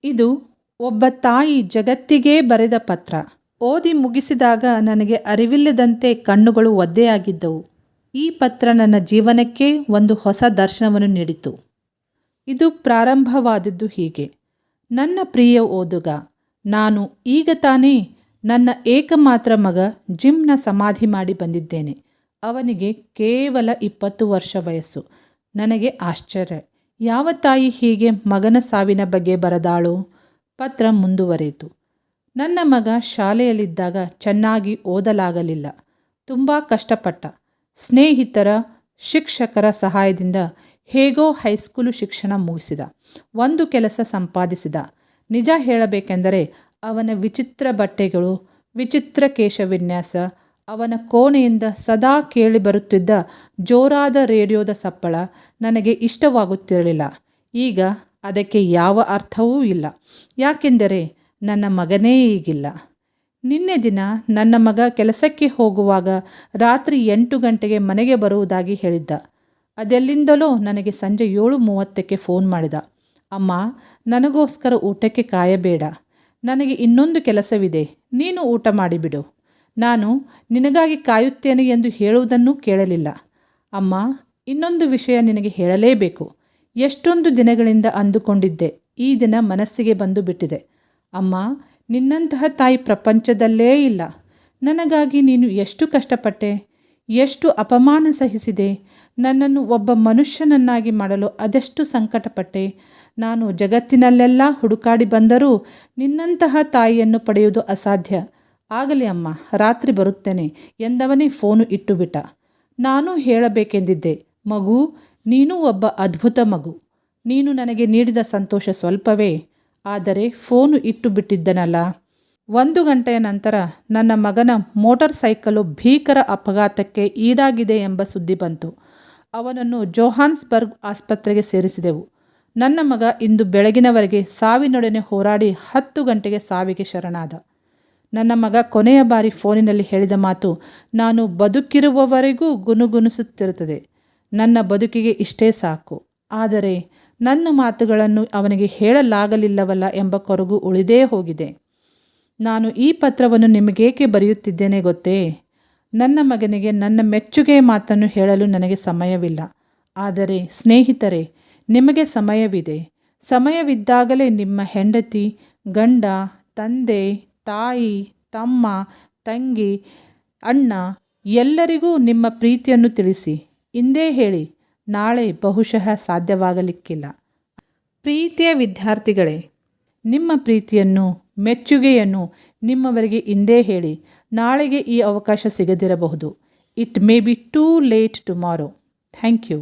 ಇದು ಒಬ್ಬ ತಾಯಿ ಜಗತ್ತಿಗೇ ಬರೆದ ಪತ್ರ. ಓದಿ ಮುಗಿಸಿದಾಗ ನನಗೆ ಅರಿವಿಲ್ಲದಂತೆ ಕಣ್ಣುಗಳು ಒದ್ದೆಯಾಗಿದ್ದವು. ಈ ಪತ್ರ ನನ್ನ ಜೀವನಕ್ಕೆ ಒಂದು ಹೊಸ ದರ್ಶನವನ್ನು ನೀಡಿತು. ಇದು ಪ್ರಾರಂಭವಾದದ್ದು ಹೀಗೆ. ನನ್ನ ಪ್ರಿಯ ಓದುಗ, ನಾನು ಈಗ ತಾನೇ ನನ್ನ ಏಕಮಾತ್ರ ಮಗ ಜಿಮ್ನ ಸಮಾಧಿ ಮಾಡಿ ಬಂದಿದ್ದೇನೆ. ಅವನಿಗೆ ಕೇವಲ 20 ವರ್ಷ ವಯಸ್ಸು. ನನಗೆ ಆಶ್ಚರ್ಯ, ಯಾವ ತಾಯಿ ಹೀಗೆ ಮಗನ ಸಾವಿನ ಬಗ್ಗೆ ಬರೆದಾಳು? ಪತ್ರ ಮುಂದುವರೆಯಿತು. ನನ್ನ ಮಗ ಶಾಲೆಯಲ್ಲಿದ್ದಾಗ ಚೆನ್ನಾಗಿ ಓದಲಾಗಲಿಲ್ಲ. ತುಂಬ ಕಷ್ಟಪಟ್ಟ. ಸ್ನೇಹಿತರ, ಶಿಕ್ಷಕರ ಸಹಾಯದಿಂದ ಹೇಗೋ ಹೈಸ್ಕೂಲು ಶಿಕ್ಷಣ ಮುಗಿಸಿದ. ಒಂದು ಕೆಲಸ ಸಂಪಾದಿಸಿದ. ನಿಜ ಹೇಳಬೇಕೆಂದರೆ ಅವನ ವಿಚಿತ್ರ ಬಟ್ಟೆಗಳು, ವಿಚಿತ್ರ ಕೇಶವಿನ್ಯಾಸ, ಅವನ ಕೋಣೆಯಿಂದ ಸದಾ ಕೇಳಿಬರುತ್ತಿದ್ದ ಜೋರಾದ ರೇಡಿಯೋದ ಸಪ್ಪಳ ನನಗೆ ಇಷ್ಟವಾಗುತ್ತಿರಲಿಲ್ಲ. ಈಗ ಅದಕ್ಕೆ ಯಾವ ಅರ್ಥವೂ ಇಲ್ಲ. ಯಾಕೆಂದರೆ ನನ್ನ ಮಗನೇ ಈಗಿಲ್ಲ. ನಿನ್ನೆ ದಿನ ನನ್ನ ಮಗ ಕೆಲಸಕ್ಕೆ ಹೋಗುವಾಗ ರಾತ್ರಿ 8 ಗಂಟೆಗೆ ಮನೆಗೆ ಬರುವುದಾಗಿ ಹೇಳಿದ್ದ. ಅದೆಲ್ಲಿಂದಲೋ ನನಗೆ ಸಂಜೆ 7:30ಕ್ಕೆ ಫೋನ್ ಮಾಡಿದ. ಅಮ್ಮ, ನನಗೋಸ್ಕರ ಊಟಕ್ಕೆ ಕಾಯಬೇಡ. ನನಗೆ ಇನ್ನೊಂದು ಕೆಲಸವಿದೆ. ನೀನು ಊಟ ಮಾಡಿಬಿಡು. ನಾನು ನಿನಗಾಗಿ ಕಾಯುತ್ತೇನೆ ಎಂದು ಹೇಳುವುದನ್ನು ಕೇಳಲಿಲ್ಲ. ಅಮ್ಮ, ಇನ್ನೊಂದು ವಿಷಯ ನಿನಗೆ ಹೇಳಲೇಬೇಕು. ಎಷ್ಟೊಂದು ದಿನಗಳಿಂದ ಅಂದುಕೊಂಡಿದ್ದೆ. ಈ ದಿನ ಮನಸ್ಸಿಗೆ ಬಂದು ಬಿಟ್ಟಿದೆ. ಅಮ್ಮ, ನಿನ್ನಂತಹ ತಾಯಿ ಪ್ರಪಂಚದಲ್ಲೇ ಇಲ್ಲ. ನನಗಾಗಿ ನೀನು ಎಷ್ಟು ಕಷ್ಟಪಟ್ಟೆ, ಎಷ್ಟು ಅಪಮಾನ ಸಹಿಸಿದೆ. ನನ್ನನ್ನು ಒಬ್ಬ ಮನುಷ್ಯನನ್ನಾಗಿ ಮಾಡಲು ಅದೆಷ್ಟು ಸಂಕಟಪಟ್ಟೆ. ನಾನು ಜಗತ್ತಿನಲ್ಲೆಲ್ಲ ಹುಡುಕಾಡಿ ಬಂದರೂ ನಿನ್ನಂತಹ ತಾಯಿಯನ್ನು ಪಡೆಯುವುದು ಅಸಾಧ್ಯ. ಆಗಲಿ ಅಮ್ಮ, ರಾತ್ರಿ ಬರುತ್ತೇನೆ ಎಂದವನೇ ಫೋನು ಇಟ್ಟುಬಿಟ್ಟ. ನಾನು ಹೇಳಬೇಕೆಂದಿದ್ದೆ, ಮಗು, ನೀನು ಒಬ್ಬ ಅದ್ಭುತ ಮಗು. ನೀನು ನನಗೆ ನೀಡಿದ ಸಂತೋಷ ಸ್ವಲ್ಪವೇ. ಆದರೆ ಫೋನು ಇಟ್ಟು ಬಿಟ್ಟಿದ್ದನಲ್ಲ. 1 ಗಂಟೆಯ ನಂತರ ನನ್ನ ಮಗನ ಮೋಟಾರ್ ಸೈಕಲು ಭೀಕರ ಅಪಘಾತಕ್ಕೆ ಈಡಾಗಿದೆ ಎಂಬ ಸುದ್ದಿ ಬಂತು. ಅವನನ್ನು ಜೋಹಾನ್ಸ್ಬರ್ಗ್ ಆಸ್ಪತ್ರೆಗೆ ಸೇರಿಸಿದೆವು. ನನ್ನ ಮಗ ಇಂದು ಬೆಳಗಿನವರೆಗೆ ಸಾವಿನೊಡನೆ ಹೋರಾಡಿ 10 ಗಂಟೆಗೆ ಸಾವಿಗೆ ಶರಣಾದ. ನನ್ನ ಮಗ ಕೊನೆಯ ಬಾರಿ ಫೋನಿನಲ್ಲಿ ಹೇಳಿದ ಮಾತು ನಾನು ಬದುಕಿರುವವರೆಗೂ ಗುನುಗುಣಿಸುತ್ತಿರುತ್ತದೆ. ನನ್ನ ಬದುಕಿಗೆ ಇಷ್ಟೇ ಸಾಕು. ಆದರೆ ನನ್ನ ಮಾತುಗಳನ್ನು ಅವನಿಗೆ ಹೇಳಲಾಗಲಿಲ್ಲವಲ್ಲ ಎಂಬ ಕೊರಗು ಉಳಿದೇ ಹೋಗಿದೆ. ನಾನು ಈ ಪತ್ರವನ್ನು ನಿಮಗೇಕೆ ಬರೆಯುತ್ತಿದ್ದೇನೆ ಗೊತ್ತೇ? ನನ್ನ ಮಗನಿಗೆ ನನ್ನ ಮೆಚ್ಚುಗೆಯ ಮಾತನ್ನು ಹೇಳಲು ನನಗೆ ಸಮಯವಿಲ್ಲ. ಆದರೆ ಸ್ನೇಹಿತರೆ, ನಿಮಗೆ ಸಮಯವಿದೆ. ಸಮಯವಿದ್ದಾಗಲೇ ನಿಮ್ಮ ಹೆಂಡತಿ, ಗಂಡ, ತಂದೆ, ತಾಯಿ, ತಮ್ಮ, ತಂಗಿ, ಅಣ್ಣ ಎಲ್ಲರಿಗೂ ನಿಮ್ಮ ಪ್ರೀತಿಯನ್ನು ತಿಳಿಸಿ. ಇಂದೇ ಹೇಳಿ, ನಾಳೆ ಬಹುಶಃ ಸಾಧ್ಯವಾಗಲಿಕ್ಕಿಲ್ಲ. ಪ್ರೀತಿಯ ವಿದ್ಯಾರ್ಥಿಗಳೇ, ನಿಮ್ಮ ಪ್ರೀತಿಯನ್ನು, ಮೆಚ್ಚುಗೆಯನ್ನು ನಿಮ್ಮವರಿಗೆ ಇಂದೇ ಹೇಳಿ. ನಾಳೆಗೆ ಈ ಅವಕಾಶ ಸಿಗದಿರಬಹುದು. It may be too late tomorrow. Thank you.